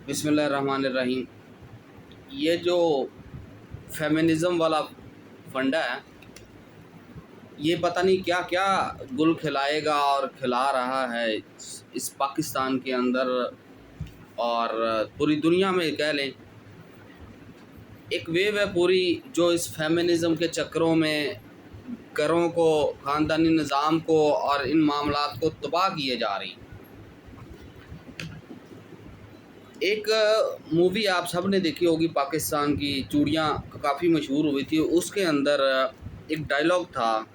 बिस्मिल्लाहिर्रहमानिर्रहीम। ये जो फेमिनिज़म वाला फंडा है, ये पता नहीं क्या क्या गुल खिलाएगा और खिला रहा है इस पाकिस्तान के अंदर और पूरी दुनिया में कह लें। एक वेव है पूरी जो इस फेमिनिज़म के चक्करों में घरों को, ख़ानदानी निज़ाम को और इन मामलात को तबाह किए जा रही। एक मूवी आप सब ने देखी होगी पाकिस्तान की, चूड़ियाँ, काफ़ी मशहूर हुई थी। उसके अंदर एक डायलॉग था,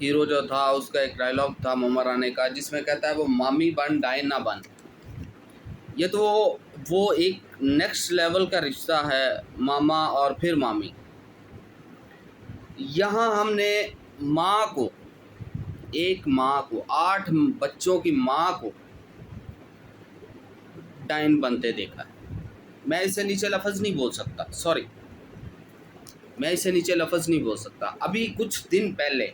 हीरो जो था उसका एक डायलॉग था मोहम्मद राणे का, जिसमें कहता है वो मामी बन डाइन ना बन। ये तो वो एक नेक्स्ट लेवल का रिश्ता है, मामा और फिर मामी। यहाँ हमने माँ को, एक माँ को, 8 बच्चों की माँ को डाइन बनते देखा है। मैं इससे नीचे लफ्ज़ नहीं बोल सकता, सॉरी, मैं इससे नीचे लफ्ज़ नहीं बोल सकता। अभी कुछ दिन पहले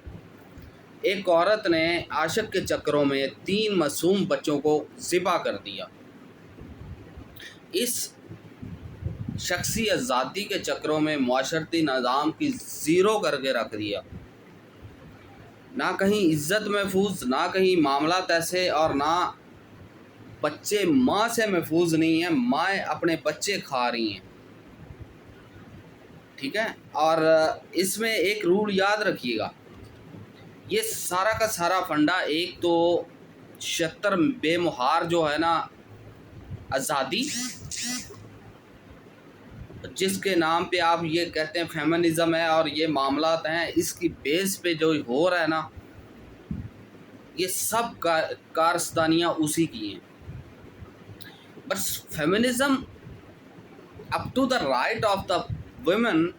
एक औरत ने आशिक के चक्करों में 3 मासूम बच्चों को ज़िबा कर दिया। इस शख्सी आज़ादी के चक्करों में माशरती निज़ाम की ज़ीरो करके रख दिया। ना कहीं इज़्ज़त महफूज, ना कहीं मामलात ऐसे, और ना बच्चे माँ से महफूज नहीं हैं। माएँ अपने बच्चे खा रही हैं, ठीक है। और इसमें एक रूल याद रखिएगा, ये सारा का सारा फंडा एक तो 76 बेमुहार जो है ना आज़ादी, जिसके नाम पे आप ये कहते हैं फेमिनिज़म है और ये मामलात हैं, इसकी बेस पे जो हो रहा है ना, ये सब कारस्तानियाँ उसी की हैं। बस feminism up to the right of the women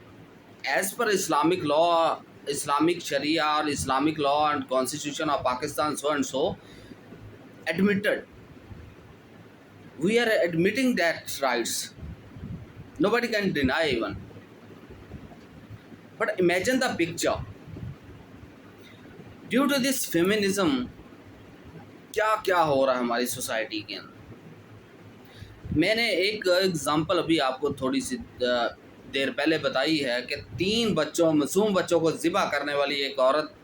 as पर इस्लामिक लॉ, इस्लामिक शरिया और Islamic law and constitution of Pakistan so and so admitted. We are admitting that rights. Nobody can deny even. But imagine the picture. Due to this feminism, क्या क्या हो रहा है हमारी society के अंदर। मैंने एक एग्जांपल अभी आपको थोड़ी सी देर पहले बताई है कि 3 मासूम बच्चों को ज़िबा करने वाली एक औरत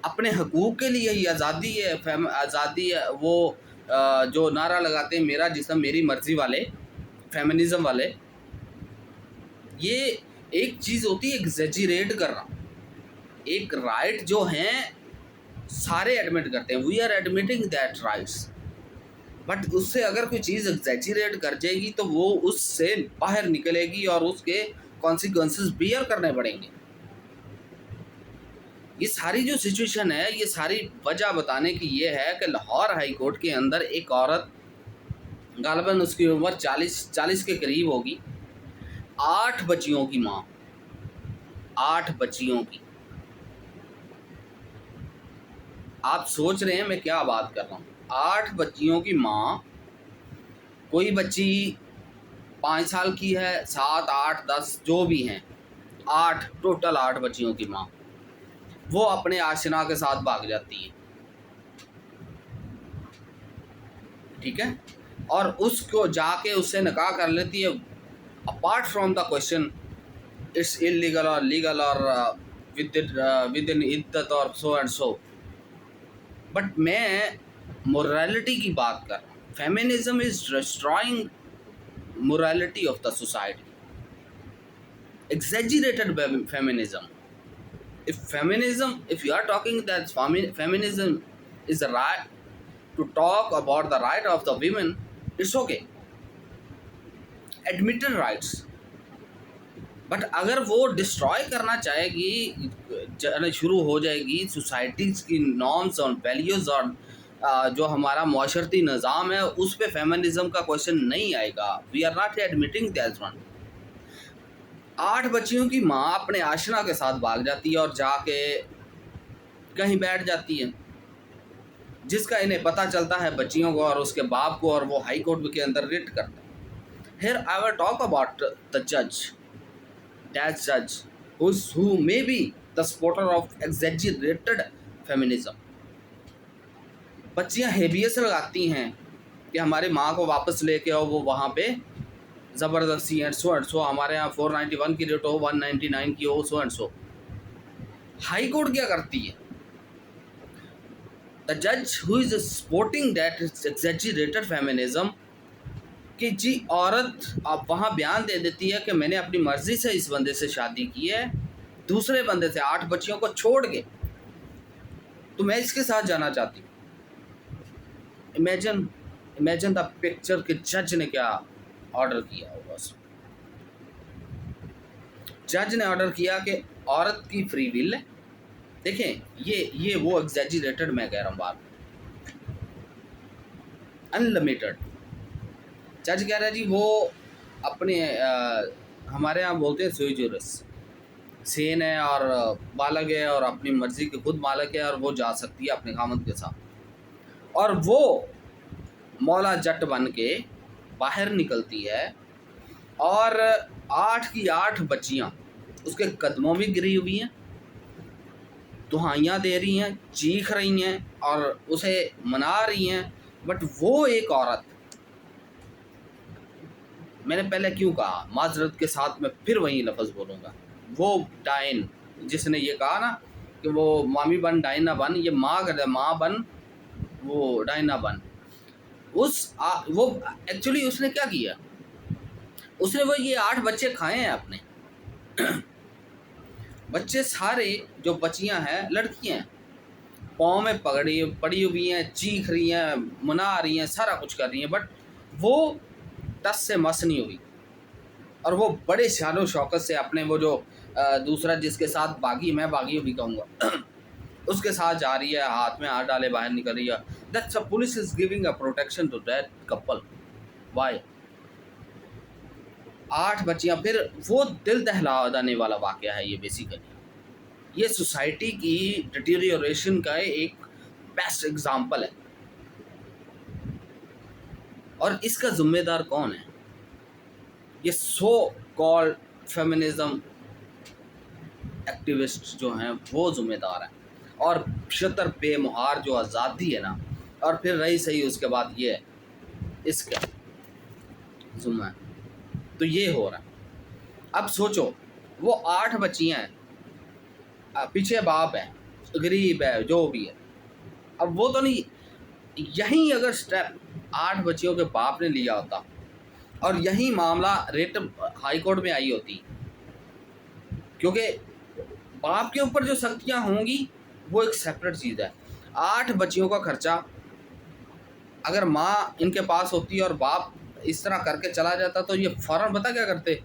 अपने हकूक़ के लिए ही, आज़ादी है, आज़ादी है, वो जो नारा लगाते हैं मेरा जिस्म मेरी मर्ज़ी वाले, फेमिनिज़म वाले, ये एक चीज़ होती है एग्जैजरेट करना। एक राइट जो हैं सारे एडमिट करते हैं, we are admitting that rights, but उससे अगर कोई चीज़ एग्जैजरेट कर जाएगी तो वो उससे बाहर निकलेगी और उसके कॉन्सिक्वेंसेस बियर करने पड़ेंगे। ये सारी जो सिचुएशन है, ये सारी वजह बताने की ये है कि लाहौर हाई कोर्ट के अंदर एक औरत, गालिबन उसकी उम्र 40 के करीब होगी, 8 बच्चियों की माँ, 8 बच्चियों की। आप सोच रहे हैं मैं क्या बात कर रहा हूँ। 8 बच्चियों की माँ, कोई बच्ची 5 साल की है, 7, 8, 10 जो भी हैं, 8 टोटल 8 बच्चियों की माँ, वो अपने आशिना के साथ भाग जाती है, ठीक है, और उसको जाके उससे निकाह कर लेती है। Apart from the question it's illegal और लीगल और विद इन इद्दत और सो एंड सो, बट मैं मोरालिटी की बात कर रहा हूँ। Feminism is destroying morality of the society, exaggerated feminism. If you are talking that feminism is the right to talk about the right of the women, it's okay, admitted rights. But अगर वो destroy करना चाहेगी, शुरू हो जाएगी societies की norms और values और जो हमारा माशरती निज़ाम है, उस पर फेमिनिज़म का क्वेश्चन नहीं आएगा। We are not admitting that one. 8 बच्चियों की माँ अपने आशना के साथ भाग जाती है और जाके कहीं बैठ जाती है, जिसका इन्हें पता चलता है बच्चियों को और उसके बाप को, और वो हाई कोर्ट के अंदर रिट करते हैं। Here I will talk about the जज, दैट जज who may be the supporter of exaggerated feminism. बच्चियाँ हेबियस लगाती हैं कि हमारी माँ को वापस लेके आओ, वो वहाँ पे ज़बरदस्ती एंड सो हमारे यहाँ 491 की रेट हो, 199 की हो, सो एंड सो। हाई कोर्ट क्या करती है? द जज who is supporting that exaggerated feminism कि जी औरत अब वहाँ बयान दे देती है कि मैंने अपनी मर्जी से इस बंदे से शादी की है, दूसरे बंदे से 8 बच्चियों को छोड़ के, तो मैं इसके साथ जाना चाहती हूँ। इमेजिन द पिक्चर कि जज ने क्या ऑर्डर किया होगा। जज ने ऑर्डर किया कि औरत की फ्री विल है। देखें, ये वो एग्जैजरेटेड मैं कह रहा हूँ बात, अनलिमिटेड। जज कह रहा है जी वो अपने हमारे यहाँ बोलते हैं सुई सेन है और बालग है और अपनी मर्जी के खुद मालिक है और वो जा सकती है अपने खामद के साथ। और वो मौला जट बन के बाहर निकलती है और 8 की 8 बच्चियाँ उसके कदमों में गिरी हुई हैं, दुहाइयाँ दे रही हैं, चीख रही हैं और उसे मना रही हैं। बट वो एक औरत, मैंने पहले क्यों कहा, माजरत के साथ मैं फिर वही लफ्ज़ बोलूँगा, वो डाइन जिसने ये कहा ना कि वो मामी बन डाइन ना बन, ये माँ कर माँ बन वो डाइन ना बन। वो एक्चुअली उसने क्या किया, उसने वो ये 8 बच्चे खाए हैं अपने बच्चे सारे जो बच्चियां हैं लड़कियां हैं, पाँव में पड़ी हुई हैं, चीख रही हैं, मना रही हैं, सारा कुछ कर रही हैं, बट वो टस से मस नहीं हुई। और वो बड़े शानो शौकत से अपने वो जो दूसरा जिसके साथ बागी, मैं बागी भी कहूँगा उसके साथ जा रही है, हाथ में हाथ डाले बाहर निकल रही है। That's a police is giving a protection to that couple. Why? 8 बच्चियाँ, फिर वो दिल दहला देने वाला वाक़या है ये। बेसिकली ये सोसाइटी की डिटेरियोरेशन का एक बेस्ट एग्जाम्पल है। और इसका जिम्मेदार कौन है? ये सो कॉल्ड फेमिनिज्म एक्टिविस्ट जो हैं वो जिम्मेदार हैं। और शतर बेमुहार जो आज़ादी है ना, और फिर रही सही उसके बाद ये है इसका जुम्मा है। तो ये हो रहा है। अब सोचो वो 8 बच्चियाँ हैं, पीछे बाप है, गरीब है, जो भी है। अब वो तो नहीं, यहीं अगर स्टेप 8 बच्चियों के बाप ने लिया होता और यहीं मामला रेट हाई कोर्ट में आई होती, क्योंकि बाप के ऊपर जो सख्तियाँ होंगी वो एक सेपरेट चीज़ है। 8 बच्चियों का खर्चा अगर माँ इनके पास होती और बाप इस तरह करके चला जाता तो ये फ़ौरन पता क्या करते,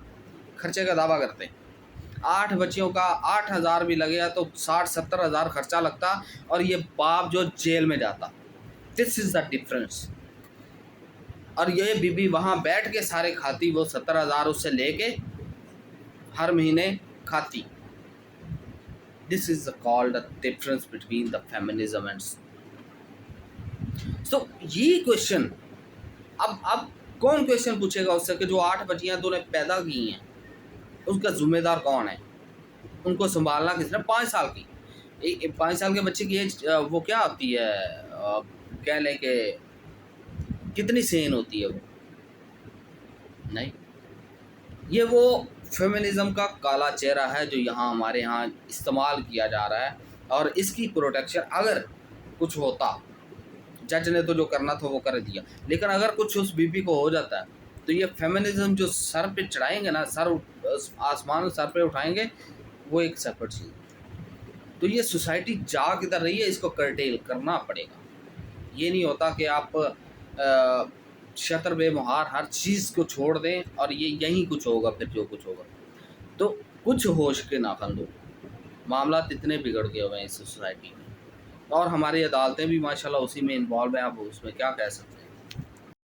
खर्चे का दावा करते। 8 बच्चियों का 8,000 भी लगेगा तो 60-70 हज़ार खर्चा लगता और ये बाप जो जेल में जाता। This is the difference. और ये बीबी वहाँ बैठ के सारे खाती, वो 70,000 उससे लेके हर महीने खाती। This is called the difference between the feminism and so ये क्वेश्चन अब कौन क्वेश्चन पूछेगा उससे कि जो 8 बच्चियाँ तूने पैदा की हैं उसका जिम्मेदार कौन है, उनको संभालना किसने? 5 साल की 5 साल के बच्चे की एज वो क्या होती है, कह लें कि कितनी सेन होती है वो? नहीं, ये वो फेमिनिज्म का काला चेहरा है जो यहाँ हमारे यहाँ इस्तेमाल किया जा रहा है। और इसकी प्रोटेक्शन अगर कुछ होता, जज ने तो जो करना था वो कर दिया, लेकिन अगर कुछ उस बीबी को हो जाता है तो ये फेमिनिज्म जो सर पे चढ़ाएंगे ना, आसमान सर पे उठाएंगे, वो एक सेपरेट चीज़। तो ये सोसाइटी जा किधर रही है, इसको कर्टेल करना पड़ेगा। ये नहीं होता कि आप शतर बेमुहार हर चीज़ को छोड़ दें और ये यहीं कुछ होगा, फिर जो कुछ होगा। तो कुछ होश के नाखन लो, मामला इतने बिगड़ गए हुए हैं इस सोसाइटी में, और हमारी अदालतें भी माशाल्लाह उसी में इन्वॉल्व है। आप उसमें क्या कह सकते हैं।